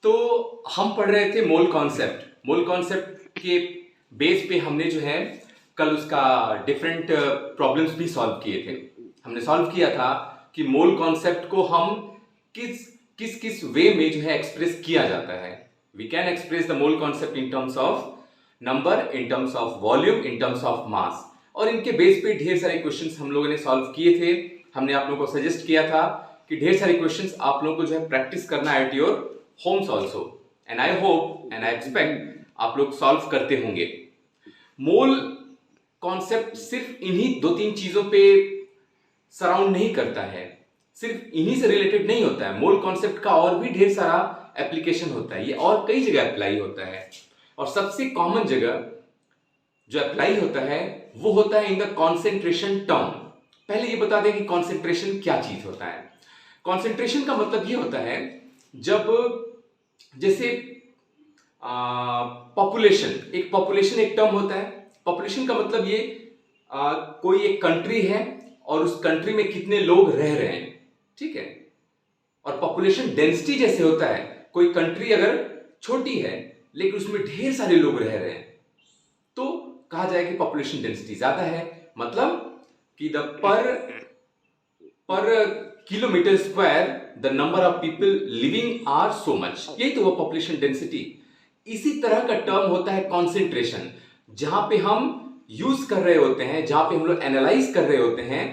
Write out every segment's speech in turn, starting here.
तो हम पढ़ रहे थे मोल कॉन्सेप्ट। मोल कॉन्सेप्ट के बेस पे हमने जो है कल उसका डिफरेंट प्रॉब्लम्स भी सॉल्व किए थे। हमने सॉल्व किया था कि मोल कॉन्सेप्ट को हम किस किस किस वे में जो है एक्सप्रेस किया जाता है। We can express the mole concept in terms of number, in terms of volume, in terms of mass. और इनके बेस पे ढेर सारे क्वेश्चंस हम लोगों ने सॉल्व किए थे। हमने आप लोगों को सजेस्ट किया था कि ढेर सारे क्वेश्चंस आप लोगों को जो है प्रैक्टिस करना at your homes also, and I hope and I expect आप लोग सॉल्व करते होंगे। मोल कॉन्सेप्ट सिर्फ इन्हीं दो तीन चीजों पे सराउंड नहीं करता है, सिर्फ इन्हीं से रिलेटेड नहीं होता है। मोल कॉन्सेप्ट का और भी ढेर सारा एप्लीकेशन होता है, ये और कई जगह अप्लाई होता है। और सबसे कॉमन जगह जो अप्लाई होता है वो होता है इन द कॉन्सेंट्रेशन टर्म। पहले ये बता दें कि कॉन्सेंट्रेशन क्या चीज होता है। कॉन्सेंट्रेशन का मतलब ये होता है जब जैसे पॉपुलेशन, एक पॉपुलेशन एक टर्म होता है। पॉपुलेशन का मतलब ये कोई एक कंट्री है और उस कंट्री में कितने लोग रह रहे हैं, ठीक है। और पॉपुलेशन डेंसिटी जैसे होता है, कोई कंट्री अगर छोटी है लेकिन उसमें ढेर सारे लोग रह रहे हैं तो कहा जाए कि पॉपुलेशन डेंसिटी ज्यादा है, मतलब कि the per kilometre square the number of people living are so much, यही तो वो पॉपुलेशन डेंसिटी। इसी तरह का टर्म होता है कॉन्सेंट्रेशन, जहां पे हम यूज कर रहे होते हैं, जहां पे हम लोग एनालाइज कर रहे होते हैं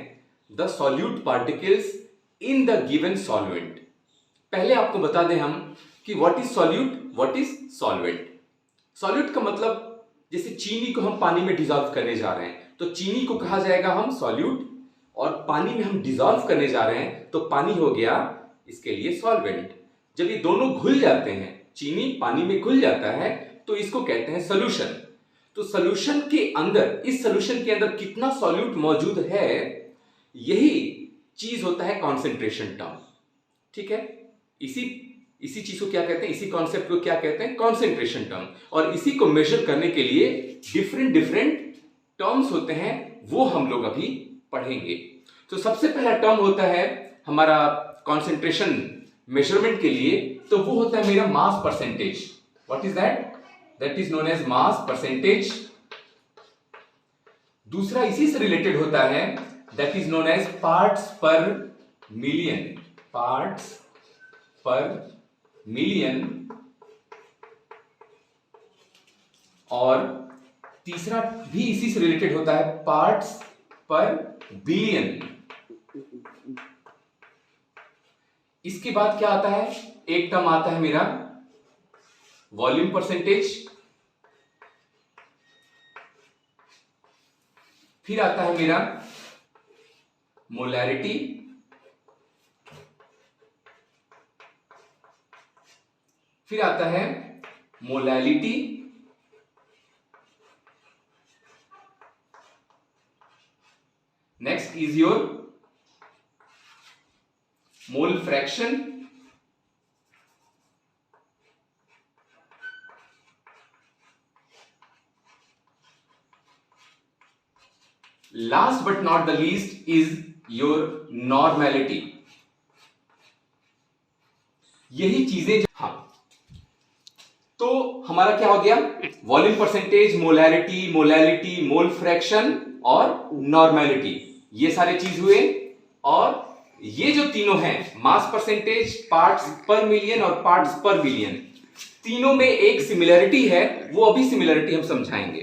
the solute particles in the given solvent. पहले आपको बता दें हम कि what is solute, what is solvent. Solute का मतलब जैसे चीनी को हम पानी में डिजॉल्व करने जा रहे हैं तो चीनी को कहा जाएगा हम सॉल्यूट, और पानी में हम डिजॉल्व करने जा रहे हैं तो पानी हो गया इसके लिए सॉल्वेंट। जब ये दोनों घुल जाते हैं, चीनी पानी में घुल जाता है तो इसको कहते हैं सोल्यूशन। तो सोल्यूशन के अंदर, इस सोल्यूशन के अंदर कितना सॉल्यूट मौजूद है, यही चीज होता है कॉन्सेंट्रेशन टर्म, ठीक है। इसी चीज को क्या कहते हैं, इसी कॉन्सेप्ट को क्या कहते हैं, कॉन्सेंट्रेशन टर्म। और इसी को मेजर करने के लिए डिफरेंट टर्म्स होते हैं, वो हम लोग अभी पढ़ेंगे। तो सबसे पहला टर्म होता है हमारा कॉन्सेंट्रेशन मेजरमेंट के लिए, तो वो होता है मेरा mass percentage. What is that? That is known as mass percentage. दूसरा इसी से रिलेटेड होता है, that is known as parts per million, parts per million. और तीसरा भी इसी से रिलेटेड होता है, पार्ट्स पर बिलियन। इसके बाद क्या आता है, एक टर्म आता है मेरा वॉल्यूम परसेंटेज, फिर आता है मेरा मोलैरिटी, फिर आता है molality, next is your mole fraction, last but not the least is your normality. यही चीजें, हाँ, तो हमारा क्या हो गया, volume percentage, molarity, molality, mole fraction और नॉर्मेलिटी, ये सारे चीज हुए। और ये जो तीनों हैं, mass percentage, parts per million और पार्ट्स पर बिलियन, तीनों में एक सिमिलरिटी है, वो अभी सिमिलरिटी हम समझाएंगे,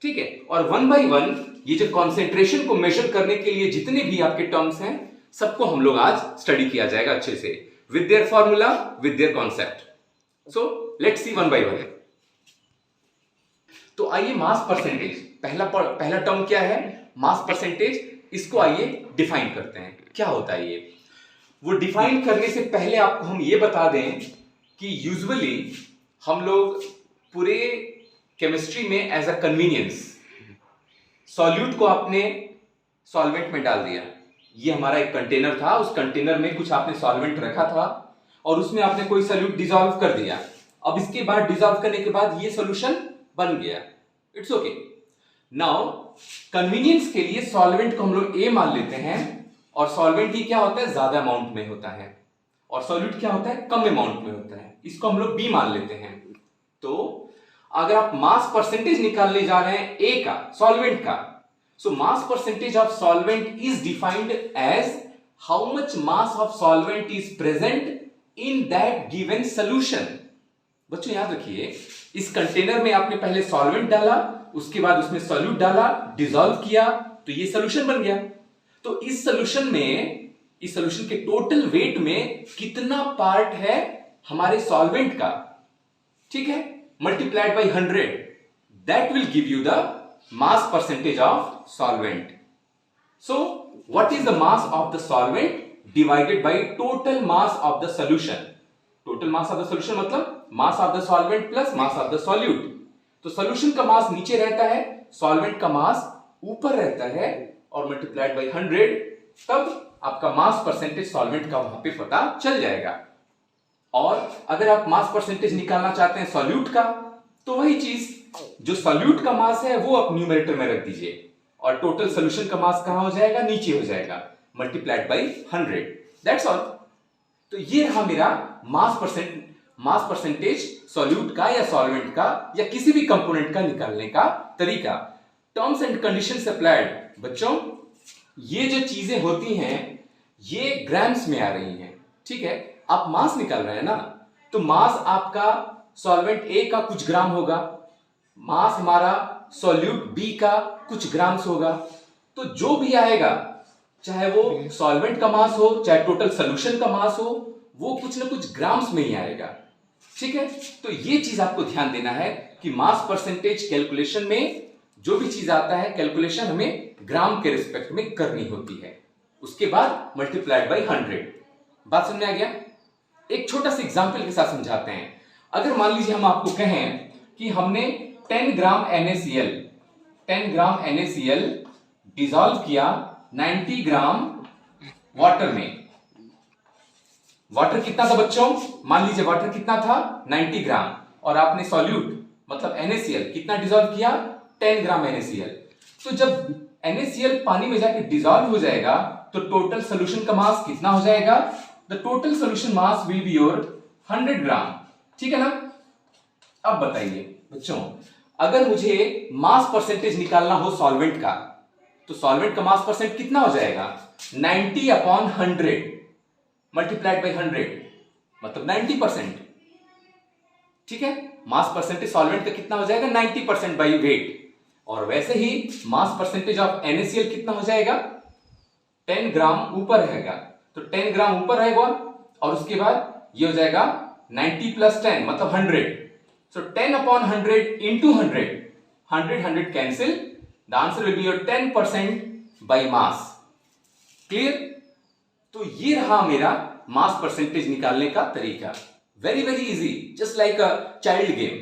ठीक है। और वन बाय वन ये जो कॉन्सेंट्रेशन को मेजर करने के लिए जितने भी आपके टर्म्स हैं, सबको हम लोग आज स्टडी किया जाएगा अच्छे से, with their formula, with their concept. So let's see one by one. तो आइए मास परसेंटेज, पहला टर्म क्या है, मास परसेंटेज। इसको आइए डिफाइन करते हैं, क्या होता है ये। वो डिफाइन करने से पहले आपको हम ये बता दें कि यूजुअली हम लोग पूरे केमिस्ट्री में एज अ कन्वीनियंस सॉल्यूट को आपने सॉल्वेंट में डाल दिया। ये हमारा एक कंटेनर था, उस कंटेनर में कुछ आपने सॉल्वेंट रखा था और उसमें आपने कोई सॉल्यूट डिसॉल्व कर दिया। अब इसके बाद डिसॉल्व करने के बाद ये सॉल्यूशन बन गया, इट्स ओके। नाउ कन्वीनियंस के लिए सॉल्वेंट को हम लोग ए मान लेते हैं, और सॉल्वेंट ही क्या होता है, ज्यादा अमाउंट में होता है, और सॉल्यूट क्या होता है, कम अमाउंट में होता है। इसको हम लोग B मान लेते हैं। तो अगर आप मास परसेंटेज निकालने जा रहे हैं A का, सॉल्वेंट का, so mass percentage of solvent is defined as how much mass of solvent is present in that given solution. बच्चों याद रखिए, इस कंटेनर में आपने पहले सॉल्वेंट डाला, उसके बाद उसमें सॉल्यूट डाला, डिसॉल्व किया, तो ये सॉल्यूशन बन गया। तो इस सॉल्यूशन के टोटल वेट में कितना पार्ट है हमारे सॉल्वेंट का, ठीक है, multiplied by 100, that will give you the mass percentage of solvent. So what is the mass of the solvent divided by total mass of the solution. Total mass of the solution मतलब mass of the solvent plus mass of the solute. तो solution का mass नीचे रहता है, solvent का मास ऊपर रहता है, और मल्टीप्लाइड बाई 100, तब आपका मास परसेंटेज सॉल्वेंट का वहां पे पता चल जाएगा। और अगर आप मास परसेंटेज निकालना चाहते हैं सॉल्यूट का, तो वही चीज, जो सॉल्यूट का मास है वो आप न्यूमरेटर में रख दीजिए, और टोटल सॉल्यूशन का मास कहां हो जाएगा, नीचे हो जाएगा, मल्टीप्लाइड बाई 100, दैट्स ऑल। तो ये रहा मेरा मास परसेंटेज सॉल्यूट का या सॉल्वेंट का या किसी भी कंपोनेंट का निकालने का तरीका। Terms and conditions applied. बच्चों ये जो चीजें होती हैं ये ग्राम्स में आ रही हैं, ठीक है। आप मास निकाल रहे हैं ना, तो मास आपका सॉल्वेंट ए का कुछ ग्राम होगा, मास हमारा सॉल्यूट बी का कुछ ग्राम्स होगा। तो जो भी आएगा, चाहे वो सॉल्वेंट का मास हो, चाहे टोटल सॉल्यूशन का मास हो, वो कुछ ना कुछ ग्राम्स में ही आएगा, ठीक है। तो ये चीज आपको ध्यान देना है कि मास परसेंटेज कैलकुलेशन में जो भी चीज आता है, कैलकुलेशन हमें ग्राम के रिस्पेक्ट में करनी होती है, उसके बाद मल्टीप्लाइड बाई 100। बात समझ में आ गया? एक छोटा सा एग्जांपल के साथ समझाते हैं। अगर मान लीजिए हम आपको कहें कि हमने 10 ग्राम NaCl डिसॉल्व किया 90 ग्राम वाटर में। वाटर कितना था बच्चों? मान लीजिए वाटर कितना था, 90 ग्राम, और आपने सॉल्यूट मतलब NaCl कितना डिसॉल्व किया, 10 ग्राम NaCl। तो जब NaCl पानी में जाके डिसॉल्व हो जाएगा, तो टोटल सॉल्यूशन का मास कितना हो जाएगा? The total solution mass will be your 100 ग्राम, ठीक है ना। अब बताइए बच्चों, अगर मुझे मास परसेंटेज निकालना हो सॉल्वेंट का, तो सॉल्वेंट का मास परसेंट कितना हो जाएगा? 90/100 मल्टीप्लाइड बाई 100 मतलब 90%, ठीक है। मास परसेंटेज सॉल्वेंट का कितना हो जाएगा? 90% बाई वेट। और वैसे ही मास परसेंटेज ऑफ NaCl कितना हो जाएगा? 10 ग्राम ऊपर रहेगा, तो 10 ग्राम ऊपर रहेगा, और उसके बाद ये हो जाएगा 90 प्लस 10 मतलब 100। सो 10/100 into 100 cancel, the answer will be your 10% by mass. Clear? तो ये रहा मेरा मास परसेंटेज निकालने का तरीका। Very very easy, just like a child game.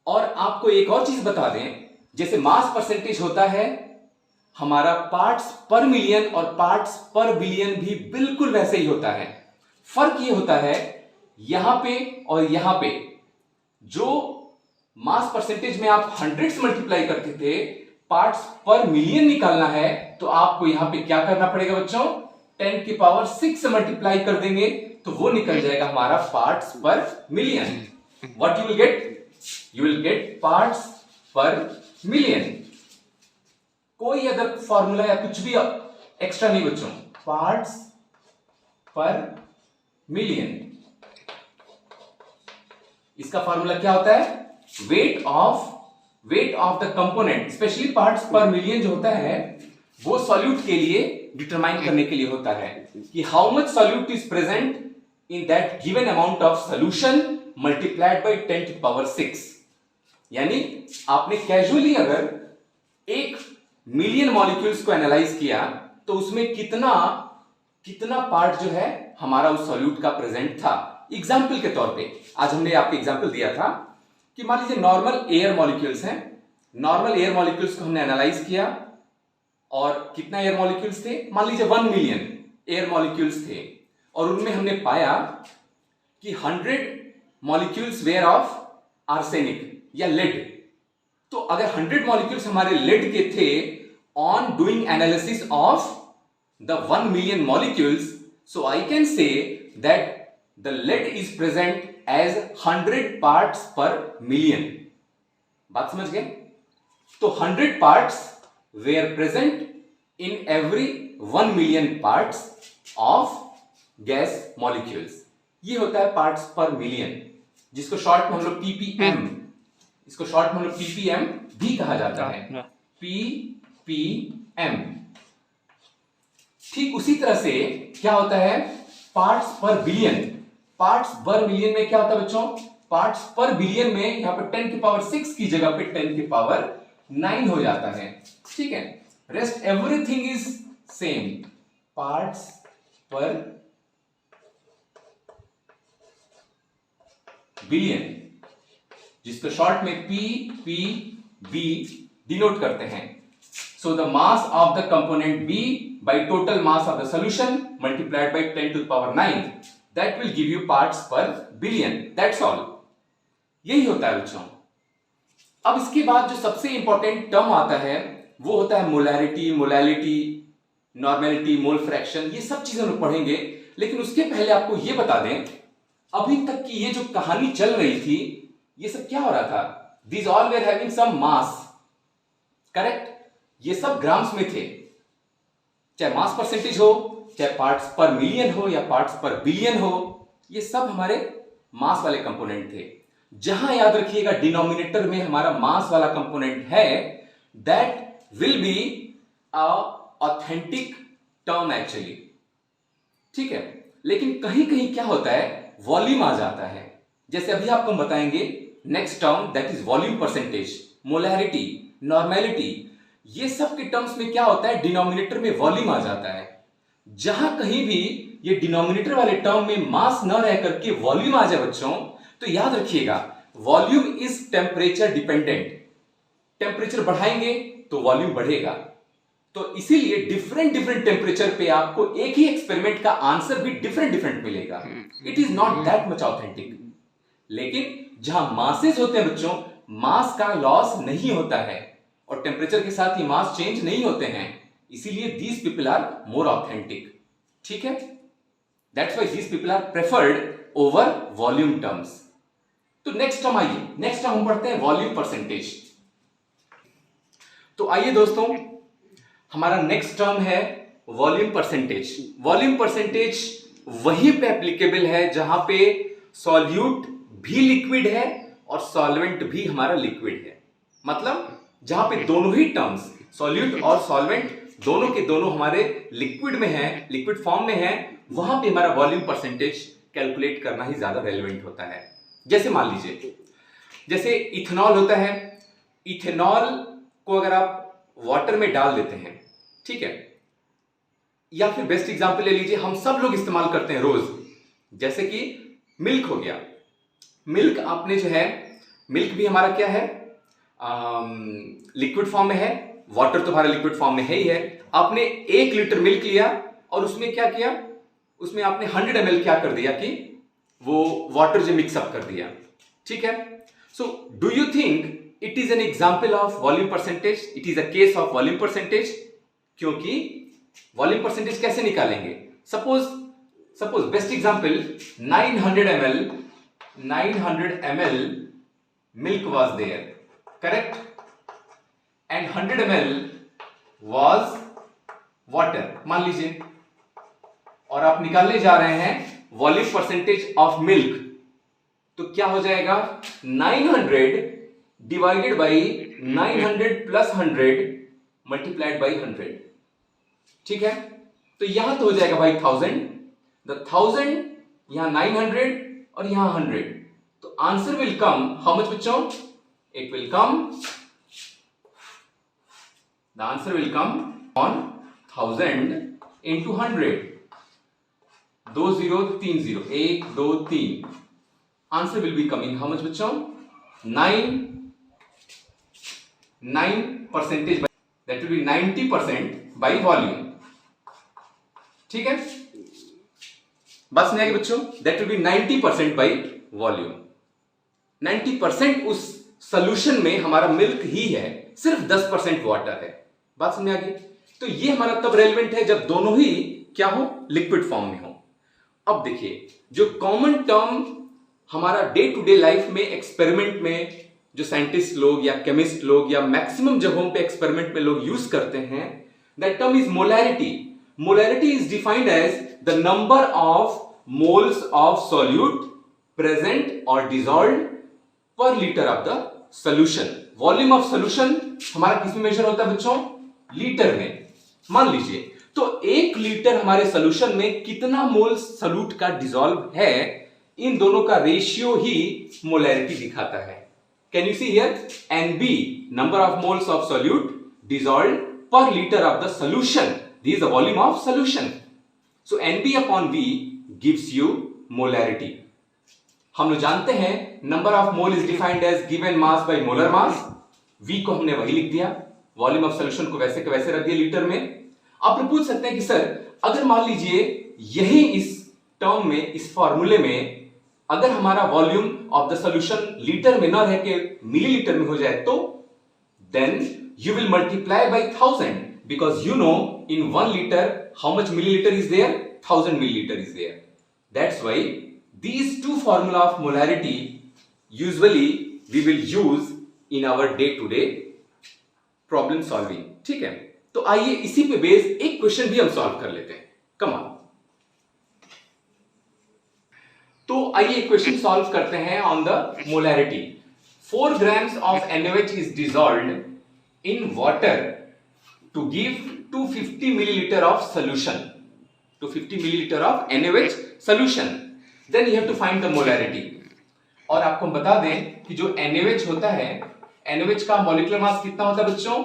और आपको एक और चीज बता दें, जैसे मास परसेंटेज होता है हमारा पार्ट्स पर मिलियन और पार्ट्स पर बिलियन भी बिल्कुल वैसे ही होता है। फर्क ये होता है यहां पे और यहां पे, जो मास परसेंटेज में आप 100 से मल्टीप्लाई करते थे, पार्ट्स पर मिलियन निकालना है तो आपको यहां पे क्या करना पड़ेगा बच्चों? 10 की पावर 6 से मल्टीप्लाई कर देंगे तो वो निकल जाएगा हमारा parts per million. What you will gate? You will gate parts per million. कोई अदर फॉर्मूला या कुछ भी एक्स्ट्रा नहीं बच्चों, पार्ट्स पर मिलियन। इसका फॉर्मूला क्या होता है? Weight of the component, specially parts per million जो होता है वो सॉल्यूट के लिए डिटरमाइन करने के लिए होता है कि how much solute is present in that given amount of solution multiplied by 10 की पावर 6। यानी आपने कैजुअली अगर 1 मिलियन मॉलिक्यूल्स को एनालाइज किया तो उसमें कितना पार्ट जो है हमारा उस सॉल्यूट का प्रेजेंट था। एग्जाम्पल के तौर पे आज हमने आपको एग्जाम्पल दिया था कि मान लीजिए नॉर्मल एयर मॉलिक्यूल्स हैं, नॉर्मल एयर मॉलिक्यूल्स को हमने एनालाइज किया, और कितना एयर मॉलिक्यूल्स थे? मान लीजिए 1 मिलियन एयर मॉलिक्यूल्स थे, और उनमें हमने पाया कि 100 मॉलिक्यूल्स वेयर ऑफ आर्सेनिक या लेड। तो अगर 100 मॉलिक्यूल्स हमारे लेड के थे, on doing analysis of the 1 million molecules, so I can say that the lead is present as 100 parts per million. बात समझ गए? तो 100 parts were present in every 1 million parts of gas molecules. ये होता है parts per million, जिसको short में हम लोग पीपीएम, इसको शॉर्ट में हम लोग पीपीएम भी कहा जाता है, पीपीएम। ठीक उसी तरह से क्या होता है parts per billion. Parts per billion में क्या होता है बच्चों? पार्ट्स पर बिलियन में यहां पर 10 की पावर 6 की जगह पे 10 की पावर 9 हो जाता है। ठीक है, rest everything is same. Parts per billion, जिसको शॉर्ट में पीपीबी डिनोट करते हैं। So the mass of the component B by total mass of the solution multiplied by 10 to the power 9, that will give you parts per billion. That's all. यही होता है बच्चों। अब इसके बाद जो सबसे इंपॉर्टेंट टर्म आता है वो होता है molarity, molality, normality, mole fraction. ये सब चीजें हम लोग पढ़ेंगे, लेकिन उसके पहले आपको ये बता दें, अभी तक की ये जो कहानी चल रही थी, ये सब क्या हो रहा था? These all were having some mass, correct? ये सब ग्राम्स में थे, चाहे मास परसेंटेज हो, चाहे पार्ट्स पर मिलियन हो या पार्ट्स पर बिलियन हो, ये सब हमारे मास वाले कंपोनेंट थे। जहां याद रखिएगा डिनोमिनेटर में हमारा मास वाला कंपोनेंट है, that will be a authentic term actually. ठीक है, लेकिन कहीं कहीं क्या होता है वॉल्यूम आ जाता है। जैसे अभी आपको हम बताएंगे next term, that is volume percentage, molarity, normality. ये सब के टर्म्स में क्या होता है डिनोमिनेटर में वॉल्यूम आ जाता है। जहां कहीं भी ये डिनोमिनेटर वाले टर्म में मास न रह करके वॉल्यूम आ जाए बच्चों, तो याद रखिएगा volume is temperature dependent. Temperature बढ़ाएंगे तो वॉल्यूम बढ़ेगा। तो इसीलिए डिफरेंट डिफरेंट टेम्परेचर पे आपको एक ही एक्सपेरिमेंट का आंसर भी डिफरेंट डिफरेंट मिलेगा। It is not that much authentic. लेकिन जहां मासेस होते हैं बच्चों, मास का लॉस नहीं होता है और टेम्परेचर के साथ ही मास चेंज नहीं होते हैं, इसीलिए these people are more authentic. ठीक है, that's why these people are preferred over volume terms. तो नेक्स्ट टर्म आइए, नेक्स्ट टर्म हम पढ़ते हैं वॉल्यूम परसेंटेज। तो आइए दोस्तों, हमारा नेक्स्ट टर्म है वॉल्यूम परसेंटेज। वॉल्यूम परसेंटेज वहीं पे एप्लीकेबल है जहां पे सॉल्यूट भी लिक्विड है और सॉल्वेंट भी हमारा लिक्विड है। मतलब जहां पे दोनों ही टर्म्स सॉल्यूट और सॉल्वेंट दोनों के दोनों हमारे लिक्विड में है, लिक्विड फॉर्म में है, वहां पे हमारा वॉल्यूम परसेंटेज कैलकुलेट करना ही ज्यादा रेलेवेंट होता है। जैसे मान लीजिए, जैसे इथेनॉल होता है, इथेनॉल को अगर आप वाटर में डाल देते हैं, ठीक है, या फिर बेस्ट एग्जांपल ले लीजिए, हम सब लोग इस्तेमाल करते हैं रोज, जैसे कि मिल्क हो गया। मिल्क आपने जो है, मिल्क भी हमारा क्या है लिक्विड फॉर्म में है, वाटर तो हमारा लिक्विड फॉर्म में है ही है। आपने 1 लीटर मिल्क लिया और उसमें क्या किया, उसमें आपने 100 ml क्या कर दिया कि वो वाटर जो मिक्सअप कर दिया। ठीक है, so do you think it is an example of volume percentage? It is a case of volume percentage, क्योंकि वॉल्यूम परसेंटेज कैसे निकालेंगे? Suppose best example 900 ml milk was there, correct, and 100 ml was water मान लीजिए, और आप निकालने जा रहे हैं वॉल्यूम परसेंटेज ऑफ मिल्क। तो क्या हो जाएगा 900 divided by 900 plus 100 multiplied by 100। ठीक है, तो यहां तो हो जाएगा भाई 1000, द 1000 यहां 900 और यहां 100, तो answer will come how much बच्चों? It will come, the answer will come on 1000 into 100, 2 0 3 0 1 2 3, answer will be coming how much बच्चों? 9 percentage, that will be 90% by volume. ठीक है, बस नहीं आगे बच्चों, that will be 90% by volume. 90% उस solution में हमारा मिल्क ही है, सिर्फ 10% वाटर है। बात समझ आ गई? तो ये हमारा तब रेलेवेंट है जब दोनों ही क्या हो, लिक्विड फॉर्म में हो। अब देखिए, जो कॉमन टर्म हमारा डे टू डे लाइफ में एक्सपेरिमेंट में जो साइंटिस्ट लोग या केमिस्ट लोग या मैक्सिमम जगहों पे एक्सपेरिमेंट में लोग यूज करते हैं, that term is molarity. Molarity is defined as the number of moles of solute present और dissolved per litre of the solution. Volume of solution हमारा किस में मेजर होता है बच्चों? लीटर में. मान लीजिए तो 1 लीटर हमारे सॉल्यूशन में कितना मोल्स सॉल्यूट का डिसॉल्व है, इन दोनों का रेशियो ही मोलैरिटी दिखाता है. Can you see here? NB, number of moles of solute dissolved per litre of the solution. This is the volume of solution. So NB upon V gives you molarity. हम लोग जानते हैं number of mole is defined as given mass by molar mass. V को हमने वही लिख दिया, volume of solution को वैसे के वैसे रख दिया लीटर में. आप लोग पूछ सकते हैं कि सर अगर मान लीजिए यही इस टर्म में, इस फॉर्मूले में अगर हमारा volume of the solution litre में ना रह के मिलीलीटर में हो जाए तो then you will multiply by 1000 because you know in 1 litre how much millilitre is there? 1000 milliliter is there. That's why these two formula of molarity usually we will use in our day to day problem solving. ठीक है, तो आइए इसी पे base एक question भी हम solve कर लेते हैं. Come on. तो आइए क्वेश्चन सॉल्व करते हैं on the molarity. 4 grams of NaOH is dissolved in water to give 250 milliliter of solution. 250 milliliter of NaOH solution. Then you have to find the molarity. और आपको हम बता दें कि जो NaOH होता है, NaOH का मॉलिक्यूलर मास कितना होता है बच्चों?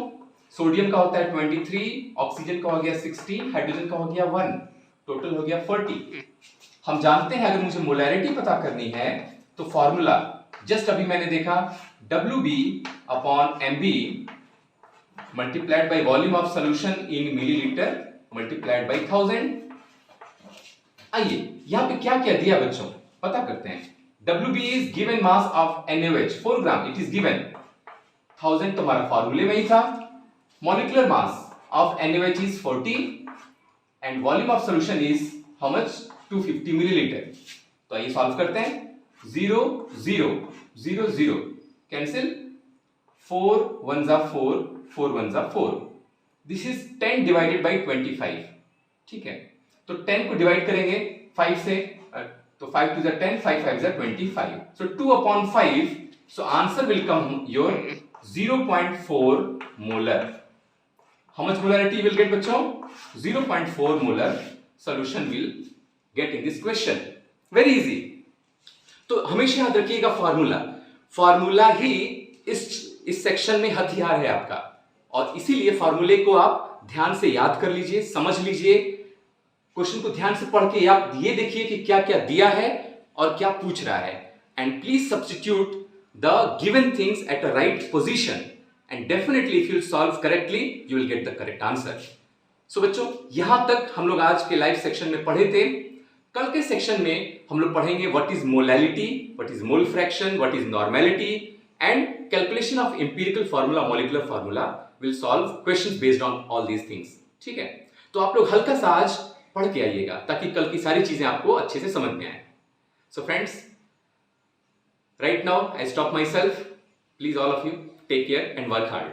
सोडियम का होता है 23, ऑक्सीजन का हो गया 60, हाइड्रोजन का हो गया 1, टोटल हो गया 40. हम जानते हैं अगर मुझे मोलैरिटी पता करनी है तो फॉर्मूला जस्ट अभी मैंने देखा WB upon MB multiplied by volume of solution in millilitre multiplied by 1000. आइए यहां पे क्या क्या दिया बच्चों पता करते हैं. WB is given mass of NaOH 4 gram. It is given 1000 तुम्हारा फॉर्मूले में ही था. Molecular mass of NaOH is 40 and volume of solution is how much? 250 millilitre. तो आइए सॉल्व करते हैं. 0 0 0 0 कैंसिल. 4 1 जा 4, 4 1 जा 4. This is 10 divided by 25. ठीक है, तो 10 को डिवाइड करेंगे 5 से तो 5 2 जा 10, 5 5 जा 25. सो 2 upon 5. So answer will come your 0.4 molar. How much molarity will get बच्चों? 0.4 molar solution will get in this question. Very easy. तो हमेशा याद रखिएगा फॉर्मूला ही इस सेक्शन में हथियार है आपका, और इसीलिए फॉर्मूले को आप ध्यान से याद कर लीजिए, समझ लीजिए, क्वेश्चन को ध्यान से पढ़ के आप ये देखिए कि क्या क्या दिया है और क्या पूछ रहा है. And please substitute the given things at a right position and definitely if you solve correctly you will get the correct answer. So बच्चों यहां तक हम लोग आज के लाइव सेक्शन में पढ़े थे. कल के सेक्शन में हम लोग पढ़ेंगे what is molality, what is mole fraction, what is normality and calculation of empirical formula, molecular formula. Will solve questions based on all these things. ठीक है, तो आप लोग हल्का सा आज पढ़ के आइएगा ताकि कल की सारी चीजें आपको अच्छे से समझ में आए. So friends, right now I stop myself. Please all of you take care and work hard.